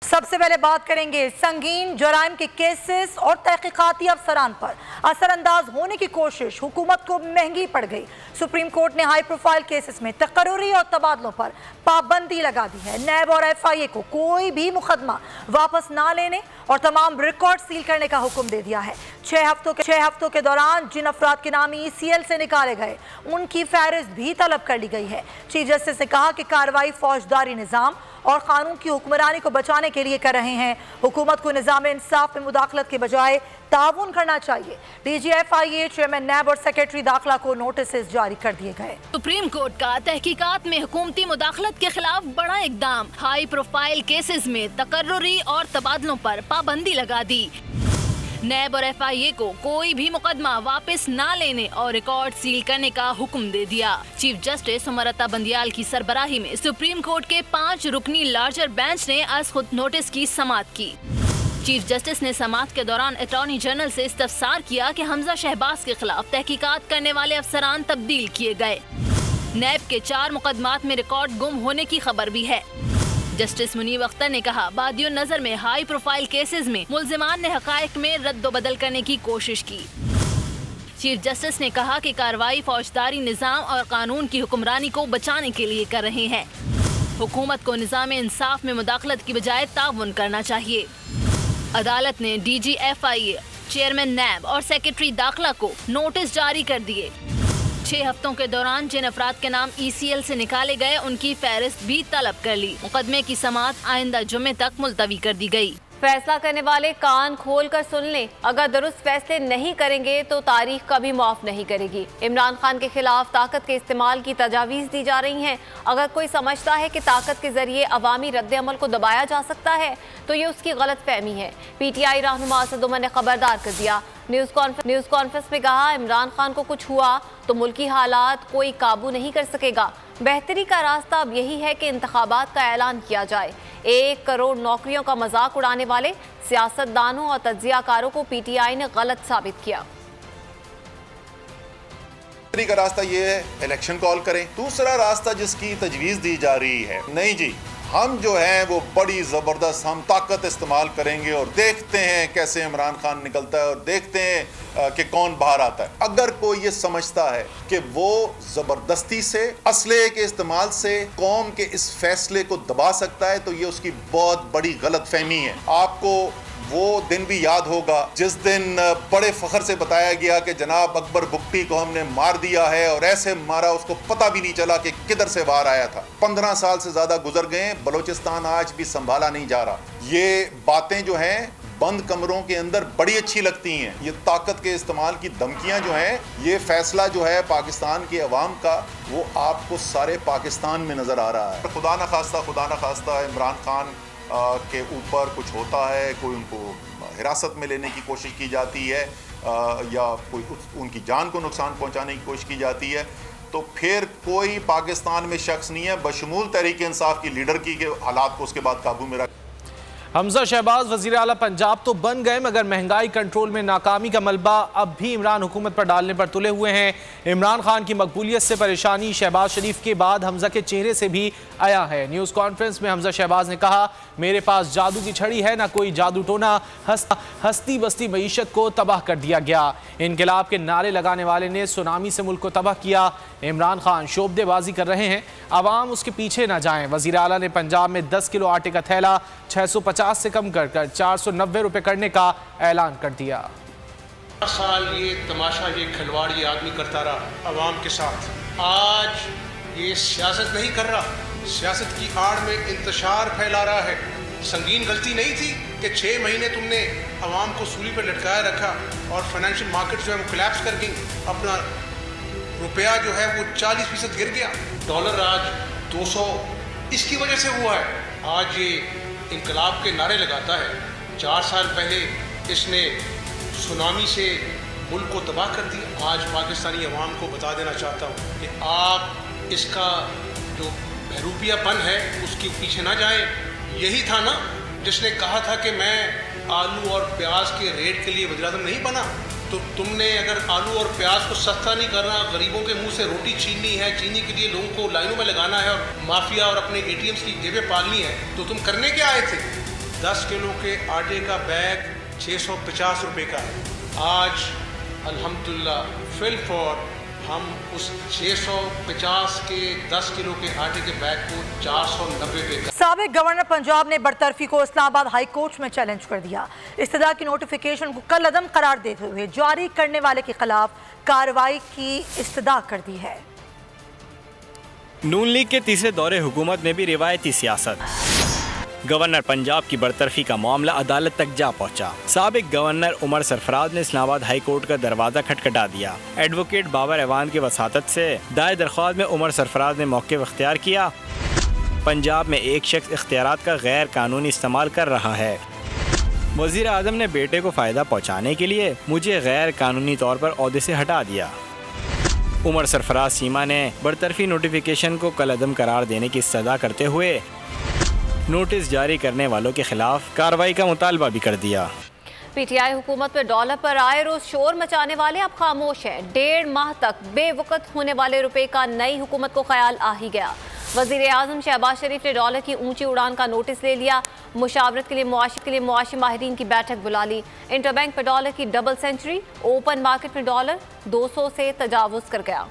सबसे पहले बात करेंगे संगीन जुराइम के केसेस और तहकीकाती अफसरान पर असरअंदाज होने की कोशिश हुकूमत को महंगी पड़ गई। सुप्रीम कोर्ट ने हाई प्रोफाइल केसेस में तकर्रुरी और तबादलों पर पाबंदी लगा दी है। नैब और FIA को कोई भी मुकदमा वापस ना लेने और तमाम रिकॉर्ड सील करने का हुक्म दे दिया है। 6 हफ्तों के दौरान जिन अफराद के नाम ECL से निकाले गए उनकी फहरिस्त भी तलब कर ली गई है। चीफ जस्टिस ने कहा कि कार्रवाई फौजदारी निज़ाम और कानून की हुक्मरानी को बचाने के लिए कर रहे हैं। हुकूमत को निज़ाम इंसाफ में मुदाखलत के बजाय ताउन करना चाहिए। DG FIA, चेयरमैन नैब और सेक्रेटरी दाखिला को नोटिस जारी कर दिए गए। सुप्रीम कोर्ट का तहकीकात में हुकूमती मुदाखलत के खिलाफ बड़ा इकदाम। हाई प्रोफाइल केसेस में तकर्रुरी और तबादलों पर पाबंदी लगा दी। नैब और FIA को कोई भी मुकदमा वापस ना लेने और रिकॉर्ड सील करने का हुक्म दे दिया। चीफ जस्टिस उमर अता बंदियाल की सरबराही में सुप्रीम कोर्ट के 5 रुकनी लार्जर बेंच ने आज खुद नोटिस की समाअत की। चीफ जस्टिस ने समाअत के दौरान अटॉर्नी जनरल से इस्तफसार किया कि हमजा शहबाज के खिलाफ तहकीकात करने वाले अफसरान तब्दील किए गए। नैब के 4 मुकदमात में रिकॉर्ड गुम होने की खबर भी है। जस्टिस मुनीब अख्तर ने कहा, बादियों नजर में हाई प्रोफाइल केसेस में मुल्जिमान ने हकायक में रद्द-ओ-बदल करने की कोशिश की। चीफ जस्टिस ने कहा कि कार्रवाई फौजदारी निज़ाम और कानून की हुक्मरानी को बचाने के लिए कर रहे हैं। हुकूमत को निज़ाम इंसाफ में मुदाखलत की बजाय ताउन करना चाहिए। अदालत ने DG FIA, चेयरमैन नैब और सेक्रेटरी दाखिला को नोटिस जारी कर दिए। 6 हफ्तों के दौरान जिन अफराद के नाम ECL से निकाले गए उनकी फहरिस्त भी तलब कर ली। मुकदमे की समाअत आइंदा जुम्मे तक मुलतवी कर दी गई। फैसला करने वाले कान खोल कर सुन लें, अगर दुरुस्त फैसले नहीं करेंगे तो तारीख कभी माफ नहीं करेगी। इमरान खान के खिलाफ ताकत के इस्तेमाल की तजावीज़ दी जा रही हैं। अगर कोई समझता है कि ताकत के जरिए अवामी रद्द-ए-अमल को दबाया जा सकता है तो ये उसकी गलत फहमी है। PTI रहनुमा असद उमर ने खबरदार कर दिया। न्यूज़ कॉन्फ्रेंस में कहा, इमरान खान को कुछ हुआ तो मुल्की हालात कोई काबू नहीं कर सकेगा। बेहतरी का रास्ता अब यही है कि इंतखाबात का ऐलान किया जाए। 1 करोड़ नौकरियों का मजाक उड़ाने वाले सियासतदानों और तज्जियाकारों को PTI ने गलत साबित किया। का रास्ता ये है, इलेक्शन कॉल करें। दूसरा रास्ता जिसकी तजवीज़ दी जा रही है, नहीं जी, हम जो हैं वो बड़ी ज़बरदस्त हम ताकत इस्तेमाल करेंगे और देखते हैं कैसे इमरान खान निकलता है और देखते हैं कि कौन बाहर आता है। अगर कोई ये समझता है कि वो ज़बरदस्ती से, असले के इस्तेमाल से कौम के इस फैसले को दबा सकता है तो ये उसकी बहुत बड़ी गलत फहमी है। आपको वो दिन भी याद होगा जिस दिन बड़े फख्र से बताया गया कि जनाब अकबर बुगटी को हमने मार दिया है और ऐसे मारा उसको पता भी नहीं चला कि किधर से बाहर आया था। 15 साल से ज्यादा गुजर गए, बलोचिस्तान आज भी संभाला नहीं जा रहा। ये बातें जो हैं बंद कमरों के अंदर बड़ी अच्छी लगती हैं। ये ताकत के इस्तेमाल की धमकियां जो हैं, ये फैसला जो है पाकिस्तान की अवाम का, वो आपको सारे पाकिस्तान में नजर आ रहा है। खुदा न खास्ता इमरान खान के ऊपर कुछ होता है, कोई उनको हिरासत में लेने की कोशिश की जाती है या कोई उनकी जान को नुकसान पहुंचाने की कोशिश की जाती है, तो फिर कोई पाकिस्तान में शख्स नहीं है बशमूल तहरीक इंसाफ की लीडर की के हालात को उसके बाद काबू में रख। हमजा शहबाज वज़ीर आला पंजाब तो बन गए मगर महंगाई कंट्रोल में नाकामी का मलबा अब भी इमरान हुकूमत पर डालने पर तुले हुए हैं। इमरान खान की मकबूलियत से परेशानी शहबाज शरीफ के बाद हमजा के चेहरे से भी आया है। न्यूज़ कॉन्फ्रेंस में हमजा शहबाज ने कहा, मेरे पास जादू की छड़ी है ना कोई जादू टोना, हस्ती बस्ती मईशत को तबाह कर दिया गया। इनकलाब के नारे लगाने वाले ने सुनामी से मुल्क को तबाह किया। इमरान खान शोबदेबाजी कर रहे हैं, आवाम उसके पीछे ना जाएं। वज़ीर आला ने पंजाब में 10 किलो आटे का थैला 650 से कम कर 490 रुपए करने का ऐलान कर दिया। 4 साल ये तमाशा, ये खिलवाड़ ये आदमी करता रहा अवाम के साथ। आज ये सियासत नहीं कर रहा, सियासत की आड़ में इंतशार फैला रहा है। संगीन गलती नहीं थी कि 6 महीने तुमने अवाम को सूली पर लटकाया रखा और फाइनेंशियल मार्केट जो है वो कोलैप्स कर गई। अपना रुपया जो है वो 40% गिर गया। डॉलर आज 200 इसकी वजह से हुआ है। आज ये इनकलाब के नारे लगाता है। 4 साल पहले इसने सुनामी से मुल्क को तबाह कर दिया। आज पाकिस्तानी अवाम को बता देना चाहता हूँ कि आप इसका जो बहरूपियापन है उसके पीछे ना जाएं। यही था ना जिसने कहा था कि मैं आलू और प्याज के रेट के लिए वज़ीर-ए-आज़म नहीं बना। तो तुमने अगर आलू और प्याज को सस्ता नहीं करना, गरीबों के मुंह से रोटी छीननी है, चीनी के लिए लोगों को लाइनों में लगाना है और माफिया और अपने ATMs की जेबें पालनी है, तो तुम करने क्या आए थे? 10 किलो के आटे का बैग 650 रुपये का है। आज अल्हम्दुलिल्लाह फिल फॉर हम उस 650 के 10 किलो के आटे के बैग को 490 रुपये का। साबिक गवर्नर पंजाब ने बरतरफी को इस्लामाबाद हाई कोर्ट में चैलेंज कर दिया। इस्तदा की नोटिफिकेशन को कल अदम करार देते हुए जारी करने वाले के खिलाफ कार्रवाई की इस्तदा कर दी है। नून लीग के तीसरे दौरे हुकूमत में भी रिवायती सियासत। गवर्नर पंजाब की बरतरफी का मामला अदालत तक जा पहुंचा। साबिक गवर्नर उमर सरफराज ने इस्लामाबाद हाई कोर्ट का दरवाजा खटखटा दिया। एडवोकेट बाबर एवान की वसातत से दायर दरख्वास्त में उमर सरफराज ने मौक़िफ़ इख्तियार किया। पंजाब में एक शख्स इख्तियारात का गैर कानूनी इस्तेमाल कर रहा है। वज़ीर आज़म ने बेटे को फ़ायदा पहुँचाने के लिए मुझे गैर कानूनी तौर पर ओहदे से हटा दिया। उमर सरफराज सीमा ने बरतरफी नोटिफिकेशन को कल अदम करार देने की सदा करते हुए नोटिस जारी करने वालों के खिलाफ कार्रवाई का मुतालबा भी कर दिया। पीटीआई हुकूमत में डॉलर पर आए रोज शोर मचाने वाले अब खामोश हैं। 1.5 माह तक बेवकत होने वाले रुपए का नई हुकूमत को ख्याल आ ही गया। वज़ीर आज़म शहबाज शरीफ ने डॉलर की ऊंची उड़ान का नोटिस ले लिया। मुशावरत के लिए मुआशी माहिरीन की बैठक बुला ली। इंटरबैंक पर डॉलर की डबल सेंचुरी। ओपन मार्केट में डॉलर 200 से तजावुज़ कर गया।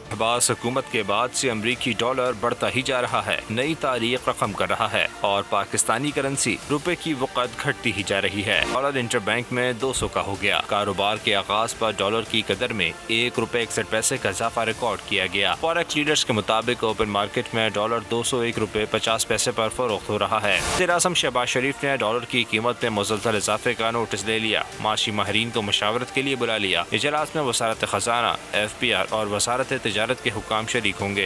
शहबाज हुकूमत के बाद से अमरीकी डॉलर बढ़ता ही जा रहा है, नई तारीख रकम कर रहा है और पाकिस्तानी करेंसी रुपए की वक़्त घटती ही जा रही है। डॉलर इंटरबैंक में 200 का हो गया। कारोबार के आगाज पर डॉलर की कदर में 1 रुपए 61 पैसे का इजाफा रिकॉर्ड किया गया। फॉरेक्स लीडर्स के मुताबिक ओपन मार्केट में डॉलर 201 रुपए 50 पैसे पर फरोख्त हो रहा है। वज़ीर आज़म शहबाज शरीफ ने डॉलर की कीमत में मुसलसल इजाफे का नोटिस ले लिया। माशी माहिरीन को मुशावरत के लिए बुला लिया। इजलास में वज़ारत खजाना, FPR और वज़ारत तिजारत के हुकाम शरीक होंगे।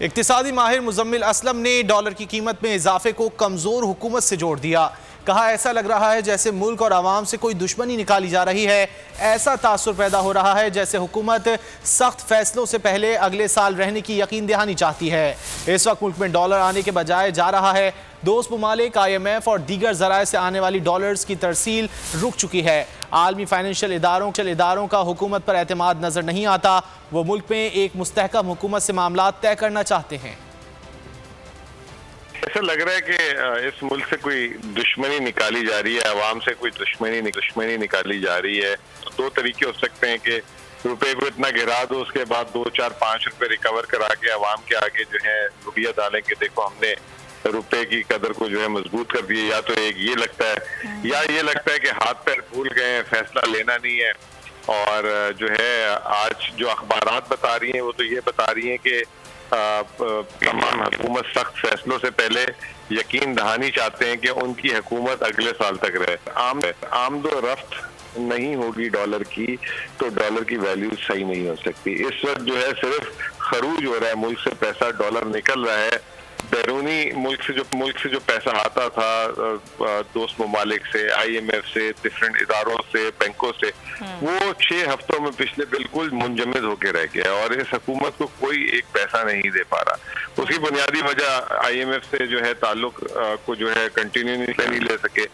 इक्तिसादी माहिर मुजम्मिल असलम ने डॉलर की कीमत में इजाफे को कमजोर हुकूमत से जोड़ दिया। कहा, ऐसा लग रहा है जैसे मुल्क और आवाम से कोई दुश्मनी निकाली जा रही है। ऐसा तासुर पैदा हो रहा है जैसे हुकूमत सख्त फैसलों से पहले अगले साल रहने की यकीन दहानी चाहती है। इस वक्त मुल्क में डॉलर आने के बजाय जा रहा है। दोस्त ममालिक, IMF और दीगर ज़राए से आने वाली डॉलर्स की तरसील रुक चुकी है। आलमी फाइनेंशियल इदारों का हुकूमत पर एतमाद नजर नहीं आता। वो मुल्क में एक मुस्तहकम हुकूमत से मामला तय करना चाहते हैं। ऐसा लग रहा है कि इस मुल्क से कोई दुश्मनी निकाली जा रही है, अवाम से कोई दुश्मनी निकाली जा रही है। तो 2 तरीके हो सकते हैं कि रुपए को इतना गिरा दो, उसके बाद 2, 4, 5 रुपए रिकवर करा के अवाम के आगे जो है रुपया डालें कि देखो हमने रुपए की कदर को जो है मजबूत कर दिए। या तो एक ये लगता है या ये लगता है कि हाथ पैर फूल गए, फैसला लेना नहीं है। और जो है आज जो अखबारात बता रही हैं वो तो ये बता रही हैं कि तमाम हुकूमत सख्त फैसलों से पहले यकीन दहानी चाहते हैं कि उनकी हुकूमत अगले साल तक रहे। आमदोरफ्त नहीं होगी डॉलर की तो डॉलर की वैल्यू सही नहीं हो सकती। इस वक्त जो है सिर्फ खरूज हो रहा है, मुल्क से पैसा डॉलर निकल रहा है। बैरूनी मुल्क से जो पैसा आता था दोस्त ममालिक से, IMF से, डिफरेंट इदारों से, बैंकों से, वो 6 हफ्तों में पिछले बिल्कुल मुंजमद होके रह गया और इस हुकूमत को कोई एक पैसा नहीं दे पा रहा। उसकी बुनियादी वजह IMF से जो है ताल्लुक को जो है कंटिन्यू नहीं ले सके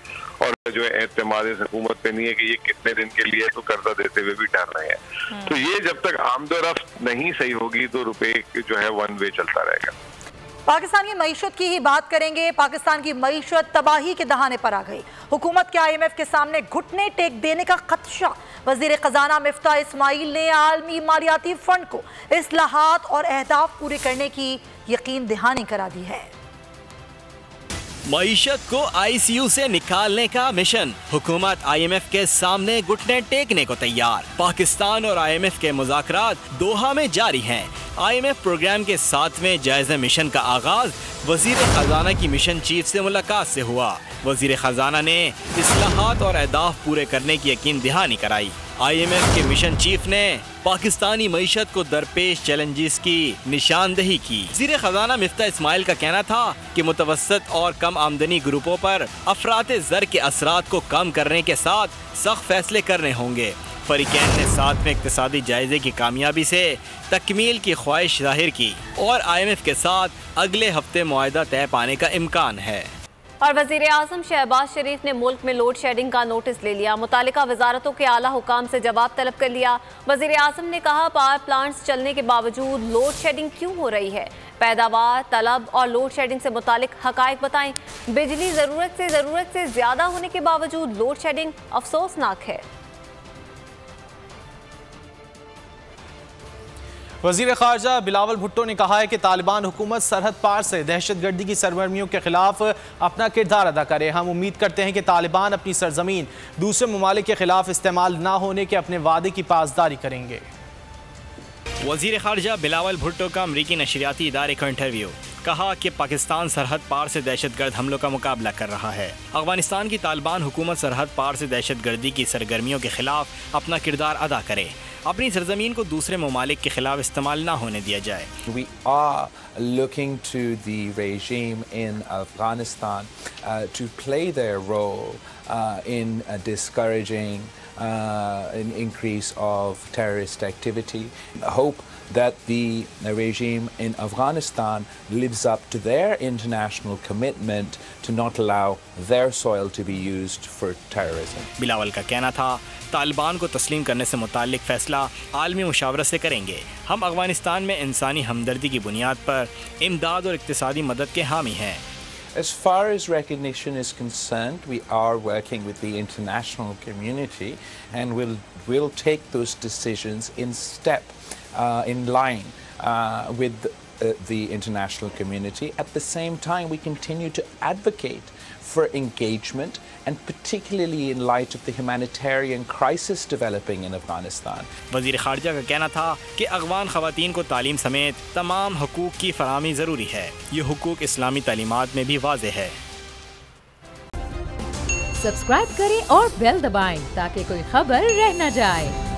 और जो है एतमाद इस हुकूमत पे नहीं है कि ये कितने दिन के लिए तो कर्जा देते हुए भी डर रहे हैं। तो ये जब तक आमदोरफ्त नहीं सही होगी तो रुपए जो है वन वे चलता रहेगा। पाकिस्तान की मईशत की ही बात करेंगे। पाकिस्तान की मईशत तबाही के दहाने पर आ गई। हुकूमत के IMF के सामने घुटने टेक देने का खदशा। वजीर खजाना मिफ्ता इस्माइल ने आलमी मालियाती फंड को इस्लाहात और अहदाफ पूरे करने की यकीन दहानी करा दी है। मईशत को ICU से निकालने का मिशन। हुकूमत IMF के सामने घुटने टेकने को तैयार। पाकिस्तान और IMF के मुज़ाकरात दोहा में जारी हैं। IMF प्रोग्राम के 7वें जायजा मिशन का आगाज वजीर खजाना की मिशन चीफ से मुलाकात से हुआ। वजीर खजाना ने इस्लाहात और अहदाफ पूरे करने की यकीन दहानी कराई। IMF के मिशन चीफ ने पाकिस्तानी मईशत को दरपेश चैलेंजेस की निशानदेही की। वज़ीर खजाना मिफ्ता इस्माइल का कहना था कि मुतवस्सत और कम आमदनी ग्रुपों पर अफरात ज़र के असरात को कम करने के साथ सख्त फैसले करने होंगे। फरीकैन ने 7वें इक्तिसादी जायजे की कामयाबी से तकमील की ख्वाहिश जाहिर की और IMF के साथ अगले हफ्ते मुआहदा तय पाने का इम्कान है। और वज़ीर आज़म शहबाज शरीफ ने मुल्क में लोड शेडिंग का नोटिस ले लिया। मुतालिका वजारतों के आला हुकाम से जवाब तलब कर लिया। वज़ीर आज़म ने कहा, पावर प्लांट्स चलने के बावजूद लोड शेडिंग क्यों हो रही है? पैदावार, तलब और लोड शेडिंग से मुतालिक हकायक बताएं। बिजली ज़रूरत से ज़्यादा होने के बावजूद लोड शेडिंग अफसोसनाक है। वज़ीर ख़ारजा बिलावल भुट्टो ने कहा है कि तालिबान हुकूमत सरहद पार से दहशतगर्दी की सरगर्मियों के खिलाफ अपना किरदार अदा करे। हम उम्मीद करते हैं कि तालिबान अपनी सरजमीन दूसरे ममालिक के खिलाफ इस्तेमाल न होने के अपने वादे की पासदारी करेंगे। वज़ीर ख़ारजा बिलावल भुट्टो का अमरीकी नशरियाती इदारे का इंटरव्यू। कहा कि पाकिस्तान सरहद पार से दहशतगर्द हमलों का मुकाबला कर रहा है। अफगानिस्तान की तालिबान हुकूमत सरहद पार से दहशतगर्दी की सरगर्मियों के खिलाफ अपना किरदार अदा करे। अपनी सरजमीन को दूसरे ममालिक के खिलाफ इस्तेमाल ना होने दिया जाए। We are looking to the regime in Afghanistan to play their role in discouraging an increase of terrorist activity. I hope that the regime in Afghanistan lives up to their international commitment to not allow their soil to be used for terrorism. Bilawal का कहना था, तालिबान को तस्लीम करने से मुताल्लिक फैसला आलमी मुशावरत से करेंगे। हम अफगानिस्तान में इंसानी हमदर्दी की बुनियाद पर इमदाद और इक्तिसादी मदद के हामी हैं। As far as recognition is concerned, we are working with the international community and we'll take those decisions in step, in line with the international community. At the same time, we continue to advocate for engagement, and particularly in light of the humanitarian crisis developing in Afghanistan. वज़ीर ख़ारजा का कहना था कि अफ़गान ख़वातीन को तालीम समेत तमाम हुकूक की फराहमी ज़रूरी है। ये हुकूक इस्लामी तालीमात में भी वाज़ेह है। सब्सक्राइब करें और बेल दबाएं ताकि कोई खबर रह न जाए।